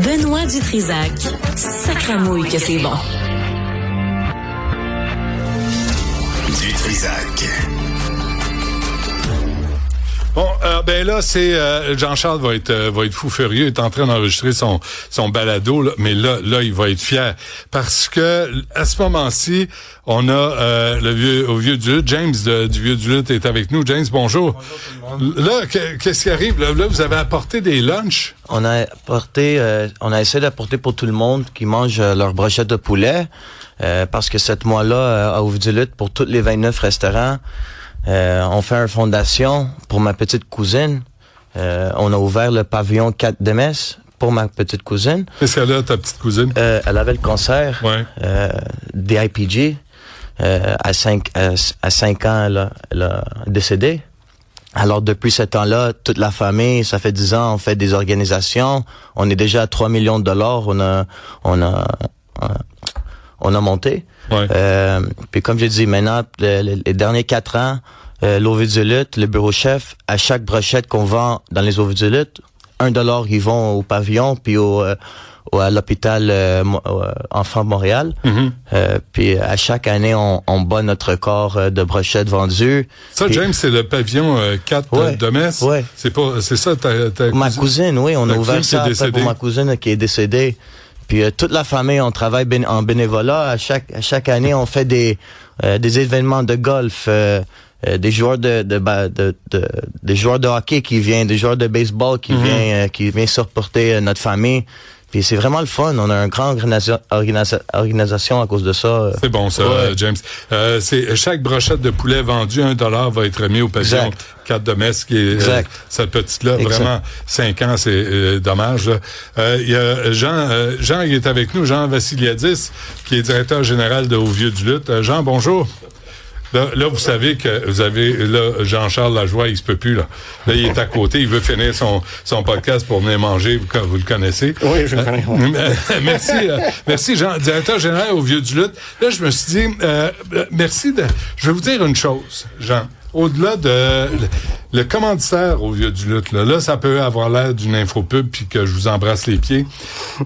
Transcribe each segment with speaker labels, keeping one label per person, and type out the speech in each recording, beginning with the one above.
Speaker 1: Benoît Dutrisac. Sacramouille que c'est bon.
Speaker 2: Dutrisac.
Speaker 3: Bon, ben là, c'est Jean-Charles va être fou furieux. Il est en train d'enregistrer son balado, là, mais là, il va être fier parce que à ce moment-ci, on a au Vieux du Lutte, James du Vieux du Lutte est avec nous. James, bonjour. Bonjour tout le monde. Là, qu'est-ce qui arrive là, vous avez apporté des lunchs.
Speaker 4: On a essayé d'apporter pour tout le monde qui mange leur brochette de poulet parce que cette mois-là, au Vieux du Lutte, pour tous les 29 restaurants. On fait une fondation pour ma petite cousine. On a ouvert le pavillon 4 de Metz pour ma petite cousine.
Speaker 3: Qu'est-ce qu'elle a, ta petite cousine?
Speaker 4: Elle avait le cancer des IPG. À 5 ans, elle a décédé. Alors, depuis ce temps-là, toute la famille, ça fait 10 ans, on fait des organisations. On est déjà à 3 millions de dollars. On a monté. Ouais. Puis comme j'ai dit, maintenant, les derniers 4 ans, l'Ovieux du Lutte, le bureau chef, à chaque brochette qu'on vend dans les Ovieux du Lutte, $1, ils vont au pavillon, puis à l'hôpital Enfants Montréal. Mm-hmm. Puis à chaque année, on bat notre record de brochettes vendues.
Speaker 3: Ça, puis, James, c'est le pavillon 4 de Metz?
Speaker 4: Oui.
Speaker 3: C'est ça ta
Speaker 4: ma cousine, oui. On a ouvert ça pour ma cousine qui est décédée. Puis toute la famille, on travaille en bénévolat. À chaque année, on fait des événements de golf, des joueurs des joueurs de hockey qui viennent, des joueurs de baseball qui viennent supporter notre famille. Puis c'est vraiment le fun. On a une grande organisation à cause de ça.
Speaker 3: C'est bon ça, James. C'est chaque brochette de poulet vendue, $1 va être remis au pavillon 4 de Metz, qui est cette petite-là. Exact. Vraiment, 5 ans, c'est dommage. Il y a Jean, il est avec nous, Jean Vassiliadis, qui est directeur général de Au Vieux du Lutte. Jean, bonjour. Là, vous savez que vous avez, là, Jean-Charles Lajoie, il se peut plus, là. Là, il est à côté, il veut finir son podcast pour venir manger, vous le connaissez.
Speaker 5: Oui, je le connais.
Speaker 3: Merci, Jean, directeur général au Vieux du Lutte. Là, je me suis dit, je vais vous dire une chose, Jean. Au-delà de le commanditaire au Vieux du Lutte, là, ça peut avoir l'air d'une infopub puis que je vous embrasse les pieds,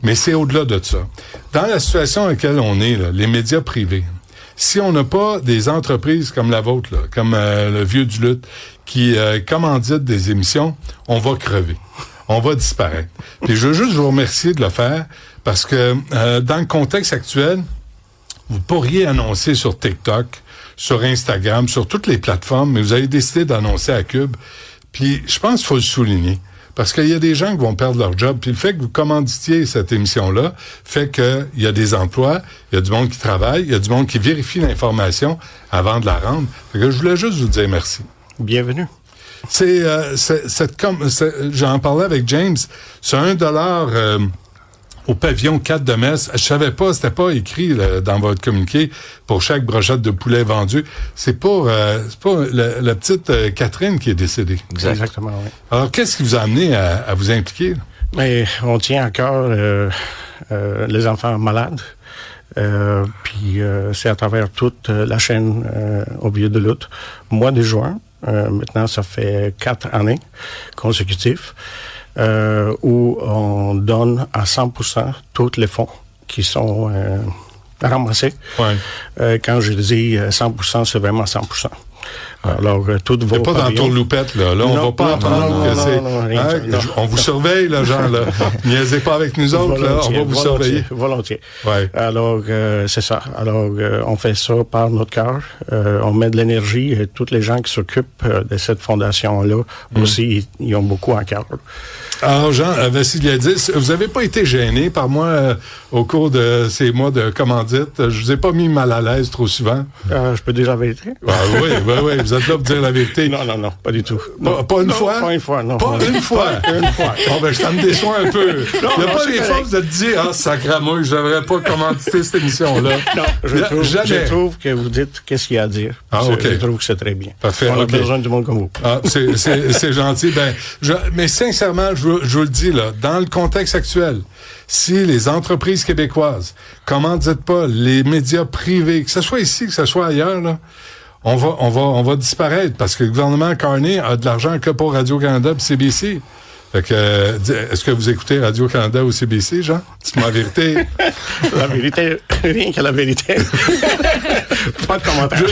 Speaker 3: mais c'est au-delà de ça. Dans la situation dans laquelle on est, là, les médias privés, si on n'a pas des entreprises comme la vôtre, là, comme le Vieux du Lutte, qui commanditent des émissions, on va crever. On va disparaître. Puis je veux juste vous remercier de le faire parce que dans le contexte actuel, vous pourriez annoncer sur TikTok, sur Instagram, sur toutes les plateformes, mais vous avez décidé d'annoncer à Cube. Puis je pense qu'il faut le souligner. Parce qu'il y a des gens qui vont perdre leur job. Puis le fait que vous commanditiez cette émission-là fait qu'il y a des emplois, il y a du monde qui travaille, il y a du monde qui vérifie l'information avant de la rendre. Fait que je voulais juste vous dire merci.
Speaker 5: Bienvenue.
Speaker 3: J'en parlais avec James, c'est $1 au pavillon 4 de Metz. Je savais pas, c'était pas écrit là, dans votre communiqué pour chaque brochette de poulet vendue. C'est pour la petite Catherine qui est décédée.
Speaker 5: Exactement, oui.
Speaker 3: Alors, qu'est-ce qui vous a amené à vous impliquer?
Speaker 5: Mais on tient à cœur les enfants malades. Puis c'est à travers toute la chaîne au Vieux du Lutte. Mois de juin, maintenant ça fait 4 années consécutives. Où on donne à 100% tous les fonds qui sont ramassés. Ouais. Quand je dis 100%, c'est vraiment 100%. Alors, tout vos
Speaker 3: pas dans ton loupette, là. Là, on va pas entendre que c'est... on vous surveille, là, Jean, là. Niaisez pas avec nous autres, là. On va vous surveiller.
Speaker 5: Volontiers.
Speaker 3: Ouais.
Speaker 5: Alors, c'est ça. Alors, on fait ça par notre cœur. On met de l'énergie et tous les gens qui s'occupent de cette fondation-là aussi, ils ont beaucoup en cœur.
Speaker 3: Alors, Jean Vassiliadis, vous avez pas été gêné par moi au cours de ces mois de commandite? Je vous ai pas mis mal à l'aise trop souvent?
Speaker 5: Je peux dire la vérité?
Speaker 3: Oui, vous êtes là pour dire la vérité.
Speaker 5: Non, pas du tout.
Speaker 3: Pas une fois?
Speaker 5: Pas une fois, non.
Speaker 3: Pas une fois?
Speaker 5: Une fois.
Speaker 3: Bon, ben, ça me déçoit un peu. Il n'y a pas des fois où vous êtes dit, sacramouille, je devrais pas commanditer cette émission-là.
Speaker 5: Non, je trouve que vous dites qu'est-ce qu'il y a à dire.
Speaker 3: OK.
Speaker 5: Je trouve que c'est très bien.
Speaker 3: Parfait.
Speaker 5: On a besoin du monde comme vous.
Speaker 3: C'est gentil. Mais sincèrement, je vous le dis, là, dans le contexte actuel, si les entreprises québécoises commanditent pas les médias privés, que ce soit ici, que ce soit ailleurs, là, on va disparaître parce que le gouvernement Carney a de l'argent que pour Radio-Canada et CBC. Fait que, est-ce que vous écoutez Radio-Canada ou CBC, Jean? Dites-moi la vérité.
Speaker 5: La vérité, rien que la vérité. Pas de commentaire.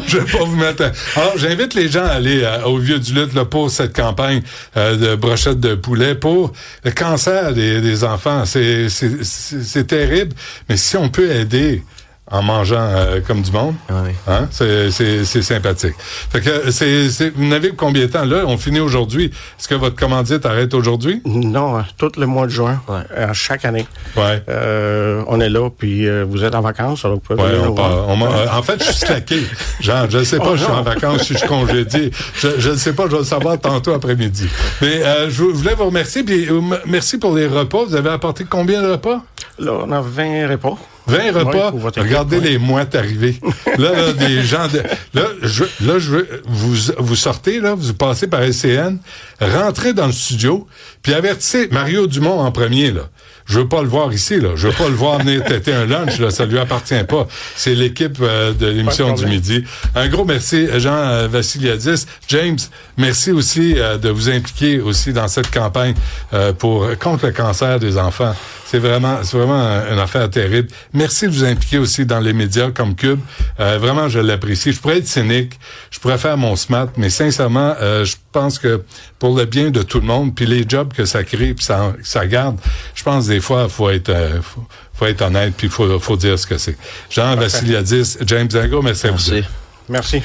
Speaker 3: Je vais pas vous mettre... Alors, j'invite les gens à aller au Vieux du Lutte là, pour cette campagne de brochettes de poulet pour le cancer des enfants. C'est terrible, mais si on peut aider en mangeant comme du monde,
Speaker 4: oui.
Speaker 3: Hein? C'est sympathique. Fait que vous n'avez combien de temps? Là, on finit aujourd'hui. Est-ce que votre commandite arrête aujourd'hui?
Speaker 5: Non, tout le mois de juin, chaque année.
Speaker 3: Ouais.
Speaker 5: On est là, puis vous êtes en vacances, alors vous pouvez venir nous voir.
Speaker 3: En fait, je suis slacké. Genre, je ne sais pas, je suis en vacances, si je suis congédié. Je ne sais pas, je vais le savoir tantôt après-midi. Mais je voulais vous remercier, puis merci pour les repas. Vous avez apporté combien de repas?
Speaker 5: Là, on a 20 repas.
Speaker 3: 20 repas, regardez les mouettes arriver. Là, des gens... vous sortez, là, vous passez par LCN, rentrez dans le studio, puis avertissez Mario Dumont en premier, là. Je veux pas le voir ici, là. Je veux pas le voir venir têter un lunch, là. Ça lui appartient pas. C'est l'équipe de l'émission du midi. Un gros merci, Jean Vassiliadis. James, merci aussi de vous impliquer aussi dans cette campagne contre le cancer des enfants. C'est vraiment une affaire terrible. Merci de vous impliquer aussi dans les médias comme Cube. Vraiment, je l'apprécie. Je pourrais être cynique, je pourrais faire mon SMAT, mais sincèrement, je pense que pour le bien de tout le monde, puis les jobs que ça crée, puis ça garde, je pense des fois, faut être honnête, puis faut dire ce que c'est. Jean Vassiliadis, James Zingo, merci à vous.
Speaker 5: Merci.